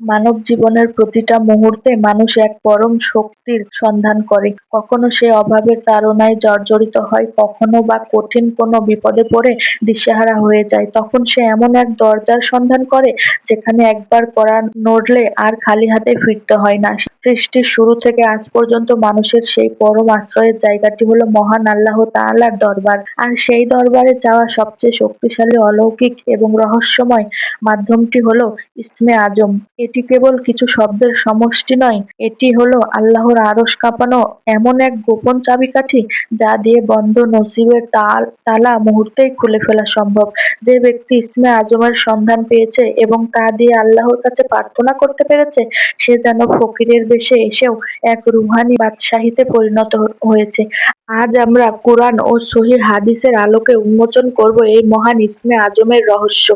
মানব জীবনের প্রতিটা মুহূর্তে মানুষ এক পরম শক্তির সন্ধান করে। কখনো সে অভাবের তাড়নায় জর্জরিত হয়, কখনো বা কঠিন কোনো বিপদে পড়ে দিশেহারা হয়ে যায়। তখন সে এমন এক দরজার সন্ধান করে যেখানে একবার কড়া নড়লে আর খালি হাতে ফিরতে হয় না। সৃষ্টির শুরু থেকে আজ পর্যন্ত মানুষের সেই পরম আশ্রয়ের জায়গাটি হলো মহান আল্লাহ তাআলার দরবার। আর সেই দরবারে যাওয়া সবচেয়ে শক্তিশালী, অলৌকিক এবং রহস্যময় মাধ্যমটি হলো ইসমে আজম। এটি কেবল কিছু শব্দের সমষ্টি নয়, এটি হলো আল্লাহর আরশ কাঁপানো এমন এক গোপন চাবিকাঠি যা দিয়ে বন্ধ নসিবের তালা মুহূর্তেই খুলে ফেলা সম্ভব। যে ব্যক্তি ইসমে আজমের সন্ধান পেয়েছে এবং তা দিয়ে আল্লাহর কাছে প্রার্থনা করতে পেরেছে, সে যেন ফকিরের বেশে এসেও এক রুহানি বাদশাহীতে পরিণত হয়েছে। আজ আমরা কুরআন ও সহিহ হাদিসের আলোকে উন্মোচন করব এই মহান ইসমে আজমের রহস্য।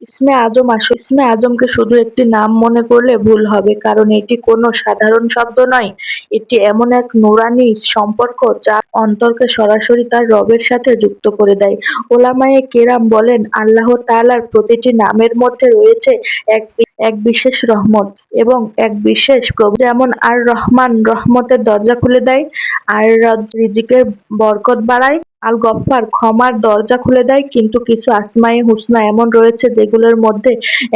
ইসমে আজমকে শুধু একটি নাম মনে করলে ভুল হবে, কারণ এটি কোনো সাধারণ শব্দ নয়। এটি এমন এক নুরানি সম্পর্ক যা অন্তরকে সরাসরি তার রবের সাথে যুক্ত করে দেয়। ওলামায়ে কেরাম বলেন, আল্লাহ তাআলার প্রতিটি নামের মধ্যে রয়েছে এক এক বিশেষ রহমত এবং এক বিশেষ প্রভাব। যেমন আর রহমান রহমতের দরজা খুলে দেয়, আর রিজিকের বরকত বাড়ায়, আল গফফার ক্ষমার দরজা খুলে দেয়। কিন্তু কিছু আসমায়ে হুসনা এমন রয়েছে যেগুলোর মধ্যে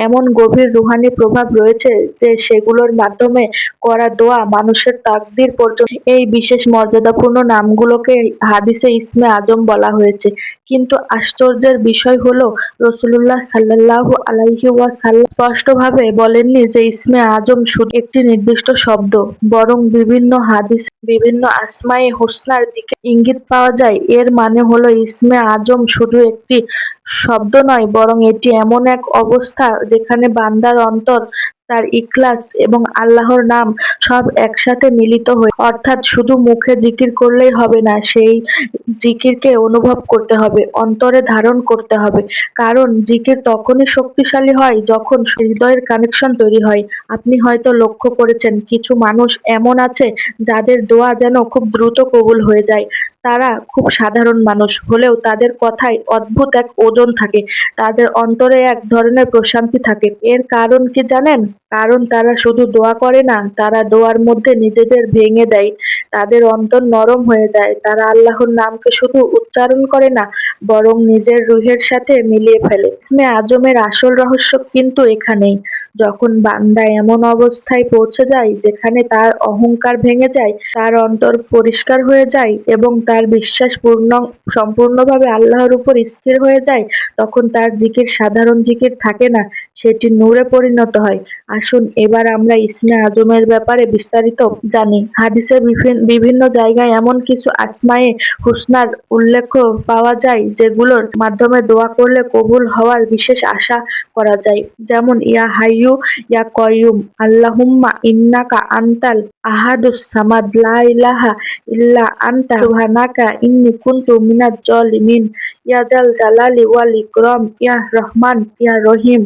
এমন গভীর রুহানি প্রভাব রয়েছে যে সেগুলোর মাধ্যমে করা দোয়া মানুষের তাকদীর পর্যন্ত। এই বিশেষ মর্যাদাপূর্ণ নামগুলোকে হাদিসে ইসমে আজম বলা হয়েছে। কিন্তু আশ্চর্যের বিষয় হলো, রাসূলুল্লাহ সাল্লাল্লাহু আলাইহি ওয়াসাল্লাম স্পষ্টভাবে বলেননি যে ইসমে আজম শুধু একটি নির্দিষ্ট শব্দ, বরং বিভিন্ন হাদিসে বিভিন্ন আসমায়ে হুসনার দিকে ইঙ্গিত পাওয়া যায়। এর মানে হলো ইসমে আজম শুধু একটি শব্দ নয়, বরং এটি এমন এক অবস্থা যেখানে বান্দার অন্তর, তার ইখলাস এবং আল্লাহর নাম সব একসাথে মিলিত হয়ে, অর্থাৎ শুধু মুখে জিকির করলেই হবে না, সেই জিকিরকে অনুভব করতে হবে, অন্তরে ধারণ করতে হবে। কারণ জিকির তখনই শক্তিশালী হয় যখন হৃদয়ের কানেকশন তৈরি হয়। আপনি হয়তো লক্ষ্য করেছেন, কিছু মানুষ এমন আছে যাদের দোয়া যেন খুব দ্রুত কবুল হয়ে যায়। তারা খুব সাধারণ মানুষ হলেও তাদের কথায় অদ্ভুত এক ওজন থাকে, তাদের অন্তরে এক ধরনের প্রশান্তি থাকে। এর কারণ কি জানেন? কারণ তারা শুধু দোয়া করে না, তারা দোয়ার মধ্যে নিজেদের ভেঙে দেয়। তাদের অন্তর নরম হয়ে যায়। তারা আল্লাহর নামকে শুধু উচ্চারণ করে না, বরং নিজের রুহের সাথে মিলিয়ে ফেলে। ইসমে আজমের আসল রহস্য কিন্তু এখানেই। যখন বান্দা এমন অবস্থায় পৌঁছে যায় যেখানে তার অহংকার ভেঙে যায়, তার অন্তর পরিষ্কার হয়ে যায় এবং তার বিশ্বাস সম্পূর্ণভাবে আল্লাহর উপর স্থির হয়ে যায়, তখন তার জিকির সাধারণ জিকির থাকে না, সেটি নূরে পরিণত হয়। আসুন এবার আমরা ইসমে আজমের ব্যাপারে বিস্তারিত জানি। হাদিসে বিভিন্ন জায়গায় এমন কিছু আসমায়ে হুসনার উল্লেখ পাওয়া যায় যেগুলোর মাধ্যমে দোয়া করলে কবুল হওয়ার বিশেষ আশা করা যায়। যেমন ইয়া হাইয়ু ইয়া কয়্যুম, আল্লাহুম্মা ইন্নাকা আনতাল আহাদুস সামাদ, লা ইলাহা ইল্লা আনতা, সুবহানাকা ইন্নী কুনতু মিনাজ জালিমিন, ইয়া জাল জালালি ওয়াল ইকরাম, ইয়া রহমান ইয়া রহিম।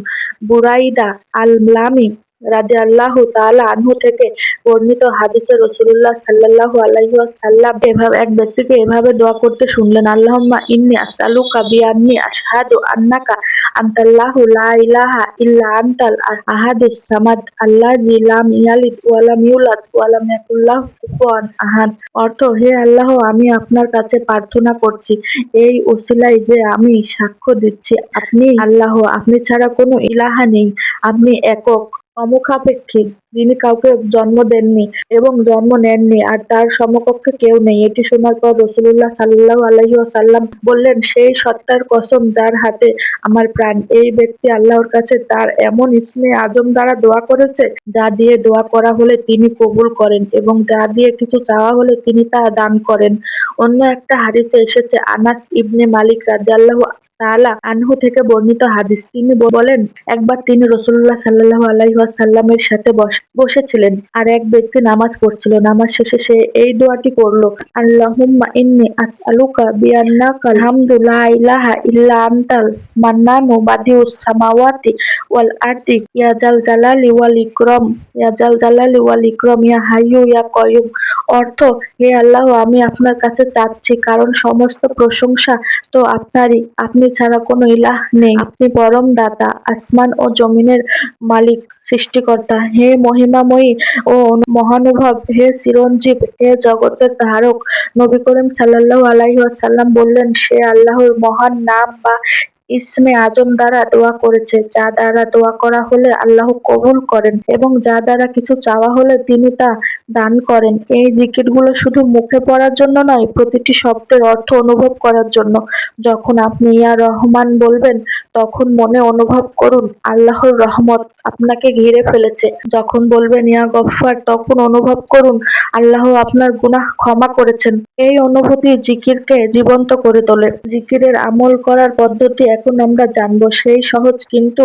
বুরাইদা আল-লামি রাদিয়াল্লাহু তাআলা আনহু থেকে বর্ণিত হাদিসে রাসূলুল্লাহ সাল্লাল্লাহু আলাইহি ওয়াসাল্লাম এক ব্যক্তিকে এভাবে দোয়া করতে শুনলেন, আল্লাহুম্মা ইন্নী আসআলুকা বিআন্নী আশহাদু আন্নাকা আনতাল্লাহু লা ইলাহা ইল্লা আনতাল আহাদুস সামাদ আল্লাযী লাম ইয়ালিদ ওয়া লাম ইউলাদ ওয়া লাম ইয়াকুল লাহু কুফুয়ান আহাদ। অর্থ, হে আল্লাহ, আমি আপনার কাছে প্রার্থনা করছি এই ওসিলায় যে আমি সাক্ষ্য দিচ্ছি আপনি আল্লাহ, আপনি ছাড়া কোনো ইলাহা নেই, আপনি একক, অমুখাপেক্ষী, যিনি কাউকে জন্ম দেননি এবং জন্ম নেননি, আর তার সমকক্ষে কেউ নেই। এটি শোনার পর রাসূলুল্লাহ সাল্লাল্লাহু আলাইহি ওয়াসাল্লাম বললেন, সেই সত্তার কসম যার হাতে আমার প্রাণ, এই ব্যক্তি আল্লাহর কাছে তার এমন ইসমে আজম দ্বারা দোয়া করেছে যা দিয়ে দোয়া করা হলে তিনি কবুল করেন এবং যা দিয়ে কিছু চাওয়া হলে তিনি তা দান করেন। অন্য একটা হাদিসে এসেছে, আনাস ইবনে মালিক রাদিয়াল্লাহু তাআলা আনহু থেকে বর্ণিত হাদিস, তিনি বলেন, একবার তিনি রাসূলুল্লাহ সাল্লাল্লাহু আলাইহি ওয়াসাল্লামের সাথে বসেছিলেন আর এক ব্যক্তি নামাজ পড়ছিল। নামাজ শেষে সে এই দোয়াটি পড়ল, আল্লাহুম্মা ইন্নী আসআলুকা বিআন্নাকাল হামদু লা ইলাহা ইল্লা আনতাল মান্নানু বাদিউস সামাওয়াতি ওয়াল আরদি, ইয়া জাল জালালি ওয়াল ইকরাম, ইয়া জাল জালালি ওয়াল ইকরাম, ইয়া হাইয়ু ইয়া কয়্যুম। অর্থ, হে আল্লাহ, আমি আপনার কাছে চাচ্ছি কারণ সমস্ত প্রশংসা তো আপনারই, আপনি আপনি ছাড়া কোনো ইলাহ নেই। আপনি পরম দাতা, আসমান ও জমিনের মালিক, সৃষ্টিকর্তা। হে মহিমাময়ী ও মহানুভব, হে চিরঞ্জীব, হে জগতের ধারক। নবী করিম সাল্লাল্লাহু আলাইহি ওয়াসাল্লাম বললেন, সে আল্লাহর মহান নাম বা ইসমে আজম দ্বারা দোয়া করেছে, যা দ্বারা দোয়া করা হলে আল্লাহ কবুল করেন এবং যা দ্বারা কিছু চাওয়া হলে তিনি তা দান করেন। এই জিকিরগুলো শুধু মুখে পড়ার জন্য নয়, প্রতিটি শব্দের অর্থ অনুভব করার জন্য। যখন আপনি ইয়া রহমান বলবেন, তখন মনে অনুভব করুন আল্লাহর রহমত আপনাকে ঘিরে ফেলেছে। যখন বলবেন ইয়া গফফার, তখন অনুভব করুন আল্লাহ আপনার গুনাহ ক্ষমা করেছেন। এই অনুভূতি জিকিরকে জীবন্ত করে তোলে। জিকিরের আমল করার পদ্ধতি এখন আমরা জানবো, সেই সহজ কিন্তু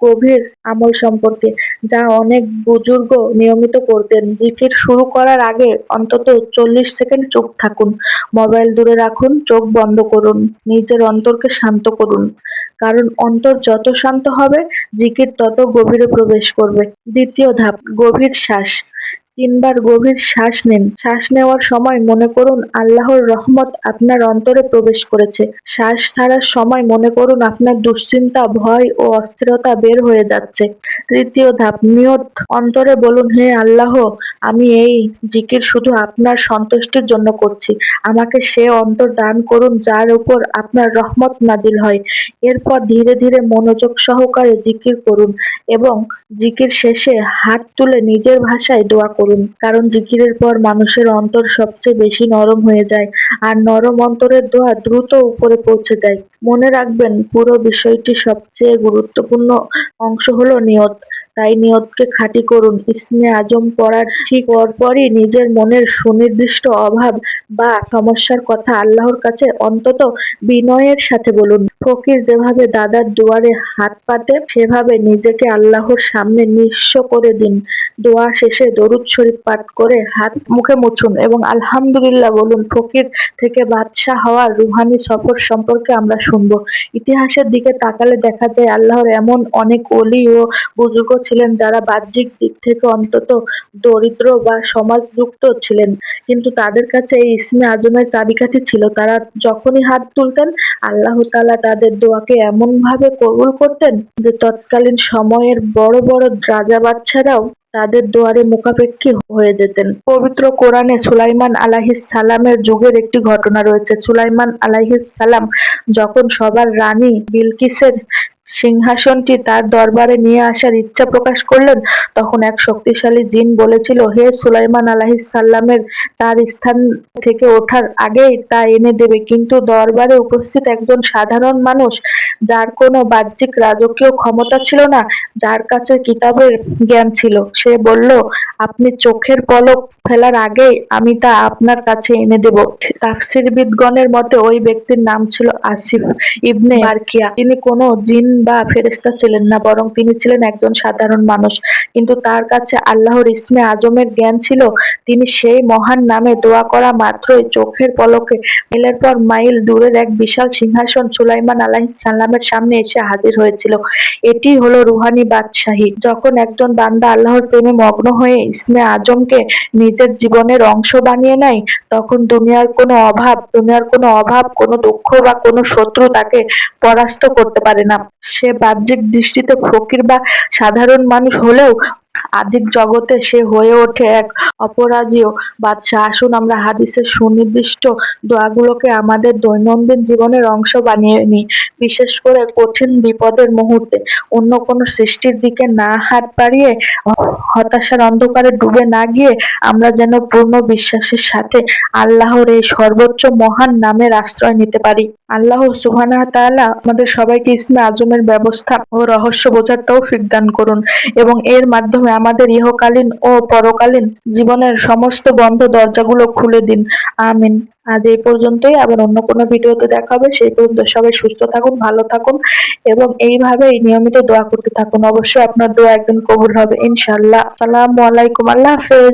গভীর আমল সম্পর্কে, যা অনেক বুজুর্গ নিয়মিত করতেন। জিকির শুরু করার আগে অন্তত 40 সেকেন্ড চুপ থাকুন, মোবাইল দূরে রাখুন, চোখ বন্ধ করুন, নিজের অন্তরকে শান্ত করুন। কারণ অন্তর যত শান্ত হবে, জিকির তত গভীরে প্রবেশ করবে। দ্বিতীয় ধাপ, গভীর শ্বাস। 3 বার গভীর শ্বাস নিন। শ্বাস নেওয়ার সময় মনে করুন আল্লাহর রহমত আপনার অন্তরে প্রবেশ করেছে। শ্বাস ছাড়ার সময় মনে করুন আপনার দুশ্চিন্তা, ভয় ও অস্থিরতা বের হয়ে যাচ্ছে। তৃতীয় ধাপ, নিয়ত। অন্তরে বলুন, হে আল্লাহ, আমি এই জিকির শুধু আপনার সন্তুষ্টির জন্য করছি। আমাকে সে অন্তর দান করুন যার উপর আপনার রহমত নাজিল হয়। এরপর ধীরে ধীরে মনোযোগ সহকারে জিকির করুন এবং জিকির শেষে হাত তুলে নিজের ভাষায় দোয়া করুন। কারণ জিকিরের পর মানুষের অন্তর সবচেয়ে বেশি নরম হয়ে যায়, আর নরম অন্তরের দোয়া দ্রুত উপরে পৌঁছে যায়। মনে রাখবেন, পুরো বিষয়টি সবচেয়ে গুরুত্বপূর্ণ অংশ হলো নিয়ত। তাই নিয়তকে খাঁটি করুন। ইসমে আজম পড়ার ঠিক পরপরই নিজের মনের সুনির্দিষ্ট অভাব বা সমস্যার কথা আল্লাহর কাছে অন্তত বিনয়ের সাথে বলুন। ফকির যেভাবে দাদার দুয়ারে হাত পাতে, সেভাবে নিজেকে আল্লাহর সামনে নিঃস্ব করে দিন। দোয়া শেষে দরুদ শরীফ পাঠ করে হাত মুখে মুছুন এবং আলহামদুলিল্লাহ বলুন। ফকির থেকে বাদশাহ হওয়ার রুহানি সফর সম্পর্কে আমরা শুনব। ইতিহাসের দিকে তাকালে দেখা যায় আল্লাহর এমন অনেক ওলি ও বুজুর্গ ছিলেন যারা বাহ্যিক দিক থেকে অন্তত দরিদ্র বা সমাজযুক্ত ছিলেন, কিন্তু তাদের কাছে এই ইসমে আজমের চাবিকাঠি ছিল। তারা যখনই হাত তুলতেন, আল্লাহ তাআলা তাদের দোয়াকে এমনভাবে কবুল করতেন যে তৎকালীন সময়ের বড় বড় রাজা বাদশারাও তাদের দোয়ারে মুখাপেক্ষী হয়ে যেতেন। পবিত্র কোরআনে সুলাইমান আলাইহিস সালামের যুগের একটি ঘটনা রয়েছে। সুলাইমান আলাইহিস সালাম যখন সবার রানী বিলকিসের সিংহাসনটি তার দরবারে নিয়ে আসার ইচ্ছা প্রকাশ করলেন, তখন এক শক্তিশালী জিন বলেছিল, হে সুলাইমান আলাইহিস সালামের তার স্থান থেকে ওঠার আগেই তা এনে দেবে। কিন্তু দরবারে উপস্থিত একজন সাধারণ মানুষ, যার কোনো বাহ্যিক রাজকীয় ক্ষমতা ছিল না, যার কাছে কিতাবের জ্ঞান ছিল, সে বলল, আপনি চোখের পলক ফেলার আগেই আমি তা আপনার কাছে এনে দেব। তাফসীরবিদগণের মতে ওই ব্যক্তির নাম ছিল আসিফ ইবনে বারকিয়া। তিনি কোনো জিন বা ফেরেশতা ছিলেন না, বরং তিনি ছিলেন একজন সাধারণ মানুষ। কিন্তু তার কাছে আল্লাহর ইসমে আজমের জ্ঞান ছিল। তিনি সেই মহান নামে দোয়া করা মাত্রই চোখের পলকে মাইলের পর মাইল দূরের এক বিশাল সিংহাসন সুলাইমান আলাইহিস সালামের সামনে এসে হাজির হয়েছিল। এটি হলো রুহানি বাদশাহী। যখন একজন বান্দা আল্লাহর প্রেমে মগ্ন হয়ে ইসমে আজমকে নিজের জীবনের অংশ বানিয়ে নেয়, তখন দুনিয়ার কোনো অভাব, কোনো দুঃখ বা কোনো শত্রু তাকে পরাস্ত করতে পারে না। সে বাহ্যিক দৃষ্টিতে ফকির বা সাধারণ মানুষ হলেও আদিক জগতে সে হয়ে ওঠে এক অপরাজেয় বাদশাহ। আসুন আমরা হাদিসের সুনির্দিষ্ট দোয়াগুলোকে আমাদের দৈনন্দিন জীবনের অংশ বানিয়ে নিই, বিশেষ করে কঠিন বিপদের মুহূর্তে। অন্য কোনো সৃষ্টির দিকে না হাত বাড়িয়ে, হতাশার অন্ধকারে ডুবে না গিয়ে আমরা যেন পূর্ণ বিশ্বাসের সাথে আল্লাহর এই সর্বোচ্চ মহান নামের আশ্রয় নিতে পারি। আল্লাহ সুবহানাহু ওয়া তাআলা আমাদের সবাইকে ইসমে আজমের ব্যবস্থা ও রহস্য বোঝার তৌফিক দান করুন এবং এর মাধ্যমে আমাদের ইহকালীন ও পরকালীন জীবনের সমস্ত বন্ধ দরজাগুলো খুলে দিন। আমিন। আজ এই পর্যন্তই, আবার অন্য কোনো ভিডিওতে দেখা হবে। সেই পর্যন্ত সবাই সুস্থ থাকুন, ভালো থাকুন এবং এইভাবেই নিয়মিত দোয়া করতে থাকুন। অবশ্যই আপনার দোয়া একদিন কবুল হবে ইনশাআল্লাহ। আসসালামু আলাইকুম। আল্লাহ হাফেজ।